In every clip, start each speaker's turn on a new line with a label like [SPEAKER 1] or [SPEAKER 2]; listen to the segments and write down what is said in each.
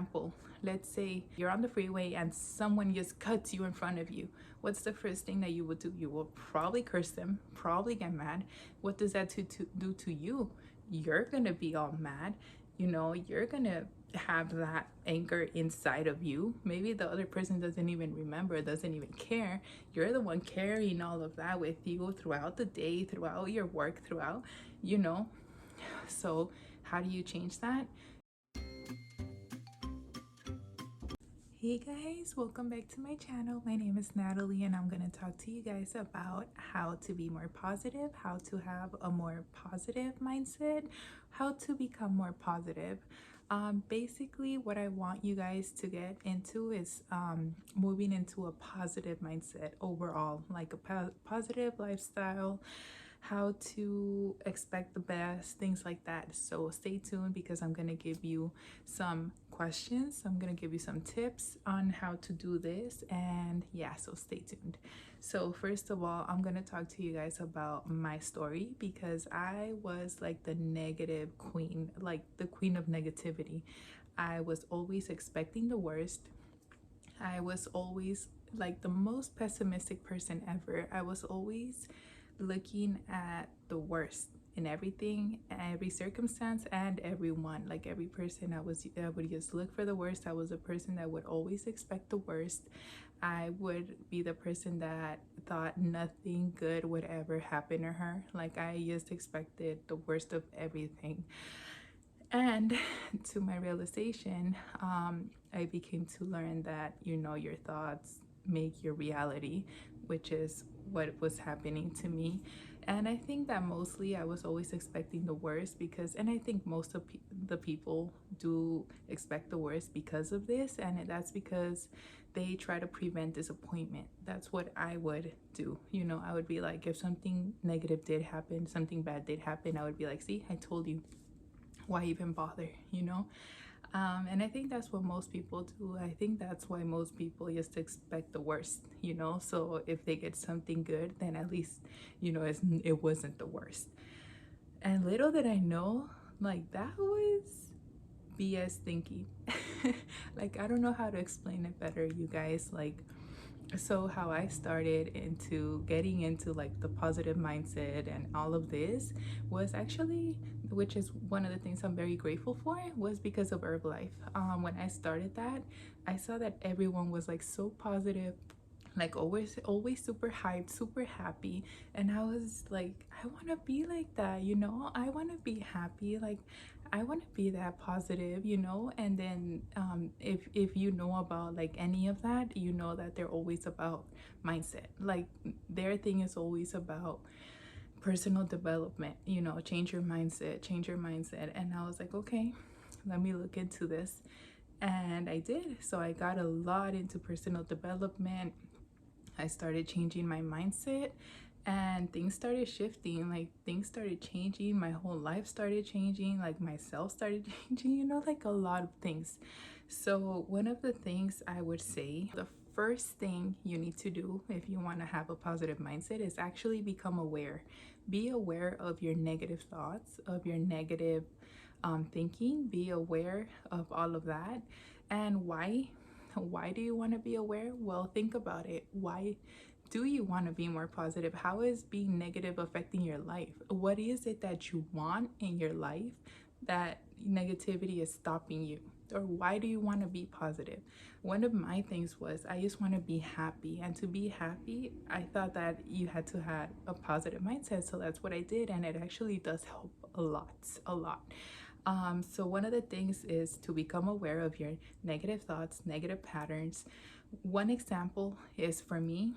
[SPEAKER 1] example, let's say you're on the freeway and someone just cuts you in front of you. What's the first thing that you would do? You will probably curse them, probably get mad. What does that do to you? You're gonna be all mad. You know, you're gonna have that anger inside of you. Maybe the other person doesn't even remember, doesn't even care. You're the one carrying all of that with you throughout the day, throughout your work, throughout, you know. So how do you change that? Hey guys, welcome back to my channel. My name is Natalie and I'm going to talk to you guys about how to be more positive, how to have a more positive mindset, how to become more positive. Basically what I want you guys to get into is moving into a positive mindset overall, like a positive lifestyle, how to expect the best, things like that. So stay tuned because I'm going to give you some questions. I'm going to give you some tips on how to do this. And yeah, so stay tuned. So first of all, I'm going to talk to you guys about my story because I was like the negative queen, like the queen of negativity. I was always expecting the worst. I was always like the most pessimistic person ever. I was always looking at the worst in everything, every circumstance, and everyone. Like every person, I would just look for the worst. I was a person that would always expect the worst. I would be the person that thought nothing good would ever happen to her. Like I just expected the worst of everything. And to my realization, I became to learn that, you know, your thoughts make your reality, which is what was happening to me. And I think that mostly I was always expecting the worst because, and I think most of the people do expect the worst because of this. And that's because they try to prevent disappointment. That's what I would do. You know, I would be like, if something negative did happen, something bad did happen, I would be like, see, I told you, why even bother, you know? And I think that's what most people do. I think that's why most people just expect the worst, you know? So if they get something good, then at least, you know, it wasn't the worst. And little did I know, like that was BS thinking. Like, I don't know how to explain it better, you guys. Like, so how I started into getting into like the positive mindset and all of this was actually, which is one of the things I'm very grateful for, was because of Herbalife. When I started that, I saw that everyone was like so positive, like always super hyped, super happy. And I was like, I want to be like that, you know? I want to be happy, like I want to be that positive, you know? And then if you know about like any of that, you know that they're always about mindset. Like their thing is always about personal development, you know, change your mindset, change your mindset. And I was like, okay, let me look into this. And I did. So I got a lot into personal development. I started changing my mindset and things started shifting. Like things started changing. My whole life started changing. Like myself started changing, you know, like a lot of things. So one of the things I would say, the first thing you need to do if you want to have a positive mindset is actually become aware. Be aware of your negative thoughts, of your negative thinking. Be aware of all of that. And why do you want to be aware? Well, think about it. Why do you want to be more positive? How is being negative affecting your life? What is it that you want in your life that negativity is stopping you? Or why do you want to be positive? One of my things was I just want to be happy. And to be happy, I thought that you had to have a positive mindset. So that's what I did. And it actually does help a lot, a lot. So one of the things is to become aware of your negative thoughts, negative patterns. One example is for me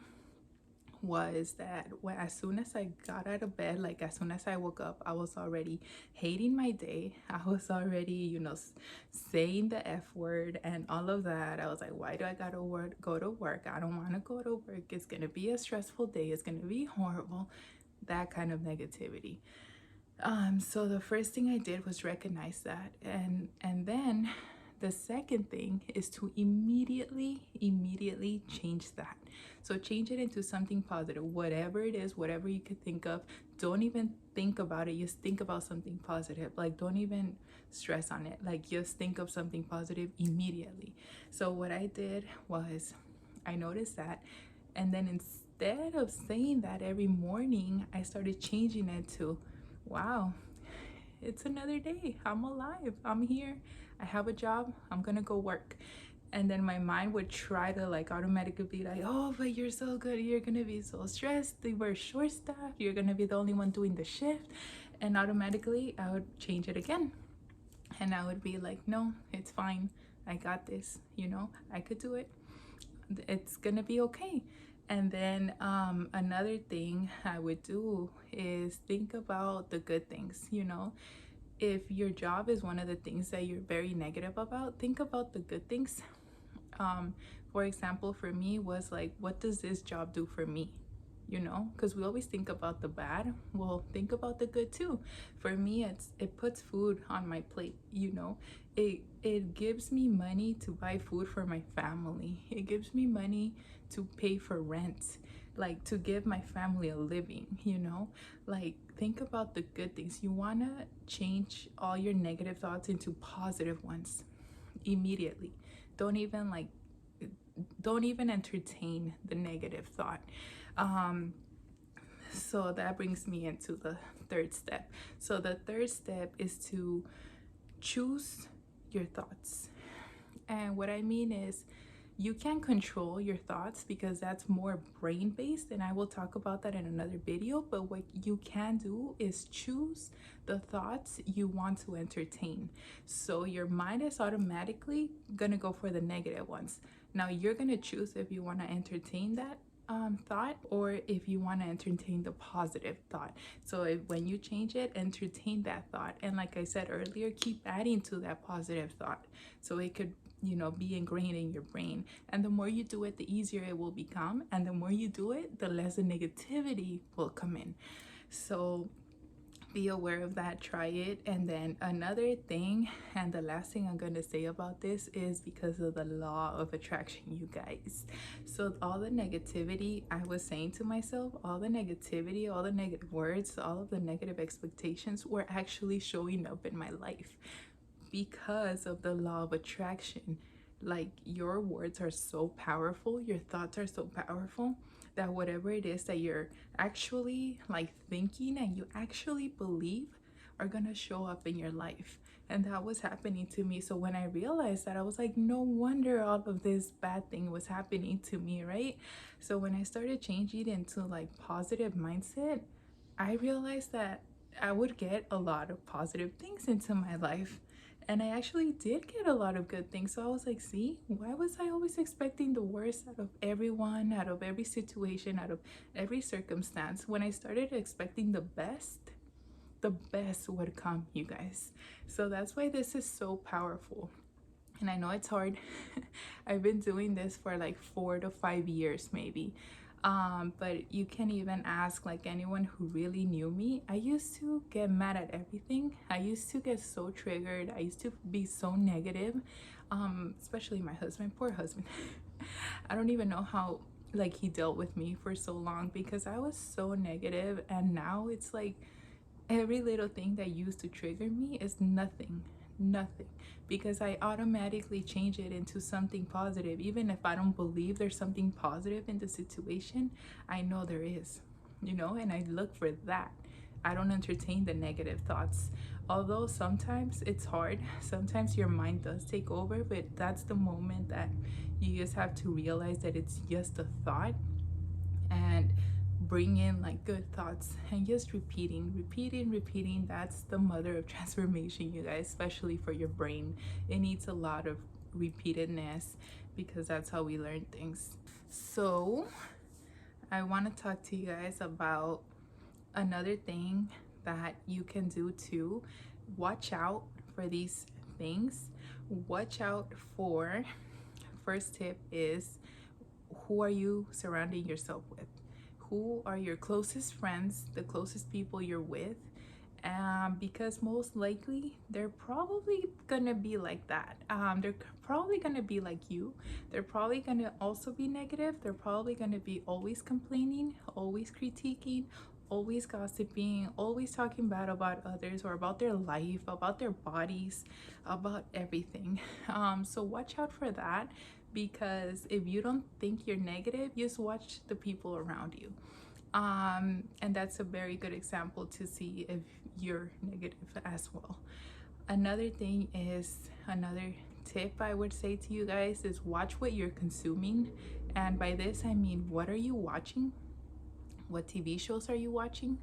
[SPEAKER 1] was that as soon as I got out of bed, like as soon as I woke up, I was already hating my day. I was already, you know, saying the F word and all of that. I was like, why do I gotta go to work? I don't want to go to work. It's gonna be a stressful day. It's gonna be horrible. That kind of negativity. So the first thing I did was recognize that, and then The second thing is to immediately change that. So change it into something positive, whatever it is, whatever you could think of. Don't even think about it, just think about something positive. Like, don't even stress on it, like just think of something positive immediately. So what I did was I noticed that, and then instead of saying that every morning, I started changing it to, wow, it's another day, I'm alive, I'm here, I have a job, I'm gonna go work. And then my mind would try to like automatically be like, oh, but you're so good, you're gonna be so stressed, they were short staffed, you're gonna be the only one doing the shift. And automatically I would change it again, and I would be like, no, it's fine, I got this, you know, I could do it, it's gonna be okay. And then another thing I would do is think about the good things, you know. If your job is one of the things that you're very negative about, think about the good things. For example, for me was like, what does this job do for me? You know, because we always think about the bad. Well, think about the good too. For me, it puts food on my plate, you know. It gives me money to buy food for my family. It gives me money to pay for rent, like to give my family a living, you know. Like, think about the good things. You want to change all your negative thoughts into positive ones immediately. Don't even entertain the negative thought. So that brings me into the third step. So the third step is to choose your thoughts. And what I mean is, you can control your thoughts because that's more brain based, and I will talk about that in another video. But what you can do is choose the thoughts you want to entertain. So your mind is automatically gonna go for the negative ones. Now you're gonna choose if you want to entertain that thought, or if you want to entertain the positive thought. So when you change it, entertain that thought, and like I said earlier, keep adding to that positive thought so it could, you know, be ingrained in your brain. And the more you do it, the easier it will become, and the more you do it, the less the negativity will come in. So be aware of that, try it. And then another thing, and the last thing I'm going to say about this, is because of the law of attraction, you guys. So all the negativity I was saying to myself, all the negativity, all the negative words, all of the negative expectations were actually showing up in my life because of the law of attraction. Like, your words are so powerful, your thoughts are so powerful, that whatever it is that you're actually like thinking and you actually believe are gonna show up in your life. And that was happening to me. So when I realized that, I was like, no wonder all of this bad thing was happening to me, right? So when I started changing into like positive mindset, I realized that I would get a lot of positive things into my life. And I actually did get a lot of good things. So I was like, see, why was I always expecting the worst out of everyone, out of every situation, out of every circumstance? When I started expecting the best would come, you guys. So that's why this is so powerful. And I know it's hard. I've been doing this for like 4 to 5 years maybe. But you can even ask like anyone who really knew me. I used to get mad at everything. I used to get so triggered. I used to be so negative. Especially my husband, poor husband. I don't even know how like he dealt with me for so long, because I was so negative. And now it's like every little thing that used to trigger me is nothing, because I automatically change it into something positive. Even if I don't believe there's something positive in the situation, I know there is, you know, and I look for that. I don't entertain the negative thoughts. Although sometimes it's hard, sometimes your mind does take over, but that's the moment that you just have to realize that it's just a thought, and bring in like good thoughts, and just repeating. That's the mother of transformation, you guys, especially for your brain. It needs a lot of repeatedness, because that's how we learn things. So I want to talk to you guys about another thing that you can do to watch out for these things. Watch out for, first tip is, who are you surrounding yourself with? Who are your closest friends, the closest people you're with? Because most likely they're probably gonna be like that. They're probably gonna be like you. They're probably gonna also be negative. They're probably gonna be always complaining, always critiquing, always gossiping, always talking bad about others or about their life, about their bodies, about everything. So watch out for that, because if you don't think you're negative, just watch the people around you. And that's a very good example to see if you're negative as well. Another thing is, another tip I would say to you guys is watch what you're consuming. And by this I mean, what are you watching? What TV shows are you watching?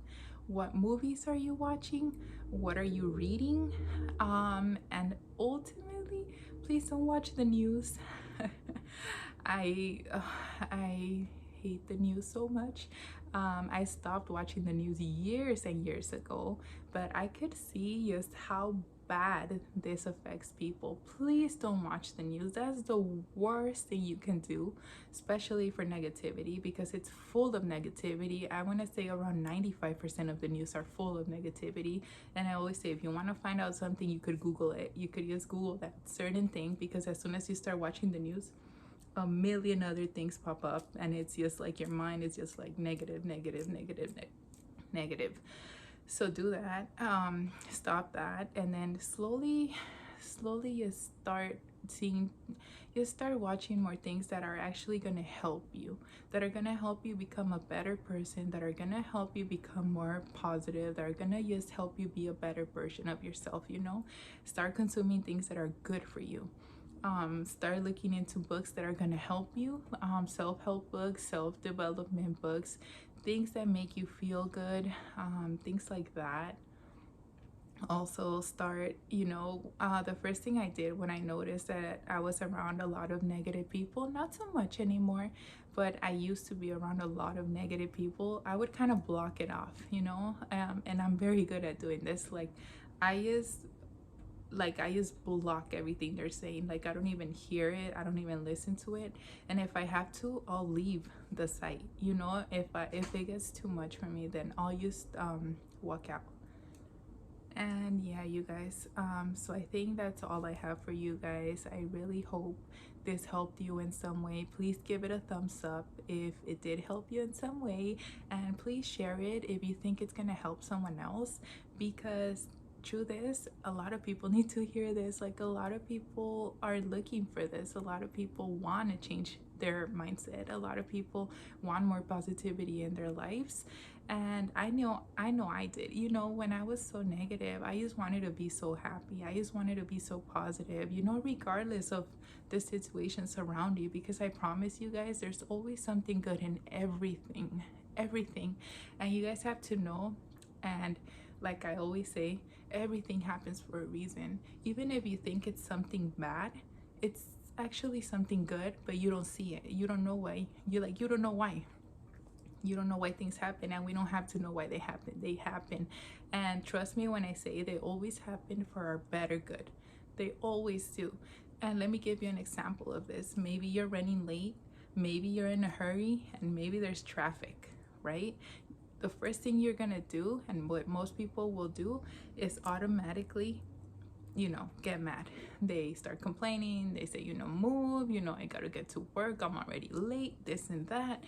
[SPEAKER 1] What movies are you watching? What are you reading? And ultimately, please don't watch the news. I hate the news so much. I stopped watching the news years and years ago, but I could see just how bad this affects people. Please don't watch the news. That's the worst thing you can do, especially for negativity, because it's full of negativity. I want to say around 95% of the news are full of negativity. And I always say, if you want to find out something, you could Google it. You could just Google that certain thing, because as soon as you start watching the news, a million other things pop up, and it's just like your mind is just like negative, negative, negative, negative. So do that. Stop that, and then slowly you start seeing, you start watching more things that are actually going to help you, that are going to help you become a better person, that are going to help you become more positive, that are going to just help you be a better version of yourself. Start consuming things that are good for you. Start looking into books that are going to help you, self-help books, self-development books, things that make you feel good, things like that. Also start, the first thing I did when I noticed that I was around a lot of negative people, not so much anymore, but I used to be around a lot of negative people, I would kind of block it off, and I'm very good at doing this. I just block everything they're saying. Like, I don't even hear it, I don't even listen to it. And if I have to, I'll leave the site. If it gets too much for me, then I'll just walk out. And yeah, you guys, so I think that's all I have for you guys. I really hope this helped you in some way. Please give it a thumbs up if it did help you in some way, and please share it if you think it's gonna help someone else, because truth is, a lot of people need to hear this. Like, a lot of people are looking for this. A lot of people want to change their mindset. A lot of people want more positivity in their lives. And I know I did. When I was so negative, I just wanted to be so happy. I just wanted to be so positive, regardless of the situations around you, because I promise you guys, there's always something good in everything. And you guys have to know. And like I always say, everything happens for a reason. Even if you think it's something bad, it's actually something good, but you don't see it. You don't know why. You don't know why. You don't know why things happen, and we don't have to know why they happen. And trust me when I say, they always happen for our better good. They always do. And let me give you an example of this. Maybe you're running late, maybe you're in a hurry, and maybe there's traffic, right? The first thing you're gonna do, and what most people will do, is automatically get mad. They start complaining. They say, move, I gotta get to work, I'm already late, this and that.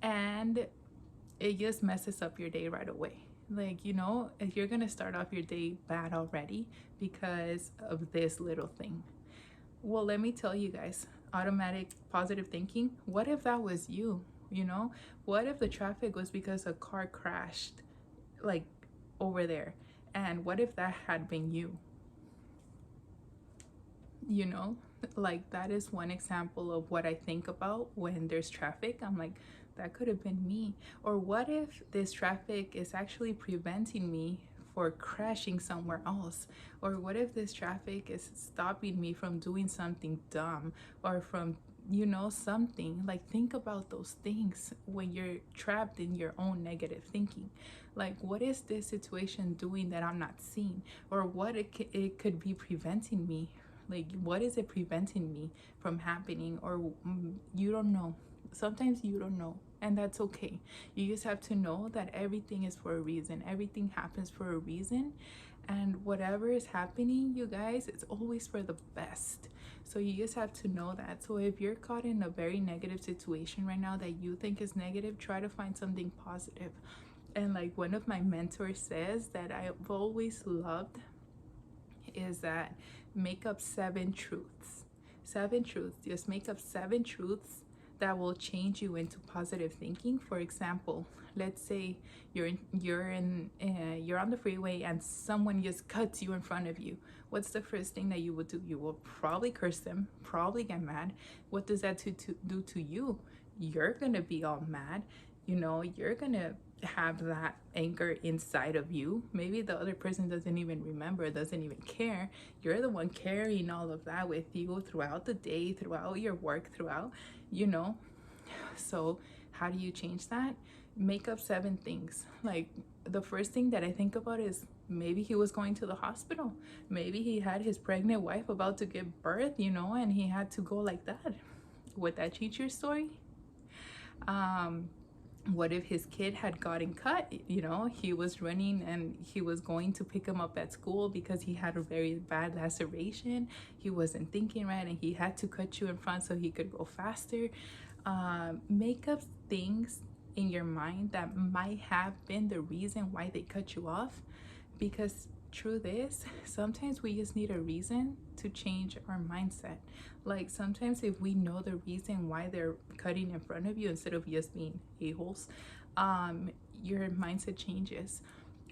[SPEAKER 1] And it just messes up your day right away. Like, if you're gonna start off your day bad already because of this little thing. Well, let me tell you guys, automatic positive thinking, what if that was you? What if the traffic was because a car crashed, like, over there? And what if that had been you? Like, that is one example of what I think about when there's traffic. I'm like, that could have been me. Or what if this traffic is actually preventing me for crashing somewhere else? Or what if this traffic is stopping me from doing something dumb, or from something? Like, think about those things when you're trapped in your own negative thinking. Like, what is this situation doing that I'm not seeing? Or what it could be preventing me. Like, what is it preventing me from happening? Or you don't know. Sometimes you don't know, and that's okay. You just have to know that everything is for a reason. Everything happens for a reason, and whatever is happening, you guys, it's always for the best. So you just have to know that. So if you're caught in a very negative situation right now that you think is negative, try to find something positive. And like one of my mentors says that I've always loved is that make up 7 truths. 7 truths. Just make up 7 truths that will change you into positive thinking. For example, let's say you're on the freeway and someone just cuts you in front of you. What's the first thing that you would do? You will probably curse them, probably get mad. What does that do to you? You're gonna be all mad. You know, you're gonna have that anger inside of you. Maybe the other person doesn't even remember, doesn't even care. You're the one carrying all of that with you throughout the day, throughout your work, throughout, you know. So how do you change that? Make up 7 things. Like the first thing that I think about is maybe he was going to the hospital. Maybe he had his pregnant wife about to give birth, you know, and he had to go like that. Would that change your story? What if his kid had gotten cut? You know, he was running and he was going to pick him up at school because he had a very bad laceration. He wasn't thinking right and he had to cut you in front so he could go faster. Make up things in your mind that might have been the reason why they cut you off, because truth is, sometimes we just need a reason to change our mindset. Like sometimes if we know the reason why they're cutting in front of you instead of just being a-holes, your mindset changes.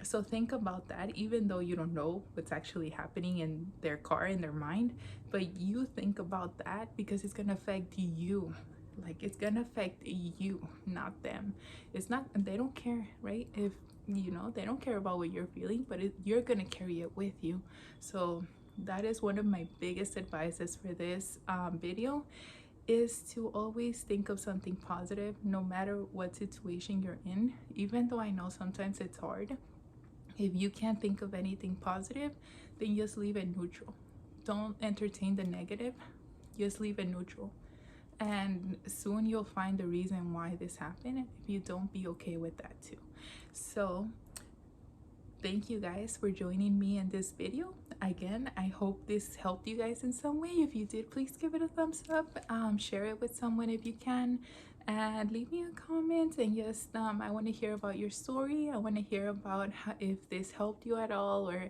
[SPEAKER 1] So think about that, even though you don't know what's actually happening in their car, in their mind, but you think about that because it's gonna affect you. Like it's gonna affect you, not them. It's not, they don't care, right? If you know, they don't care about what you're feeling, but you're gonna carry it with you. So that is one of my biggest advices for this video, is to always think of something positive no matter what situation you're in. Even though I know sometimes it's hard, if you can't think of anything positive, then just leave it neutral. Don't entertain the negative, just leave it neutral, and soon you'll find the reason why this happened. If you don't, be okay with that too. So thank you guys for joining me in this video. Again, I hope this helped you guys in some way. If you did, please give it a thumbs up, share it with someone if you can, and leave me a comment. And just I want to hear about your story. I want to hear about if this helped you at all or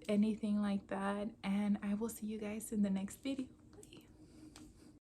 [SPEAKER 1] anything like that. And I will see you guys in the next video.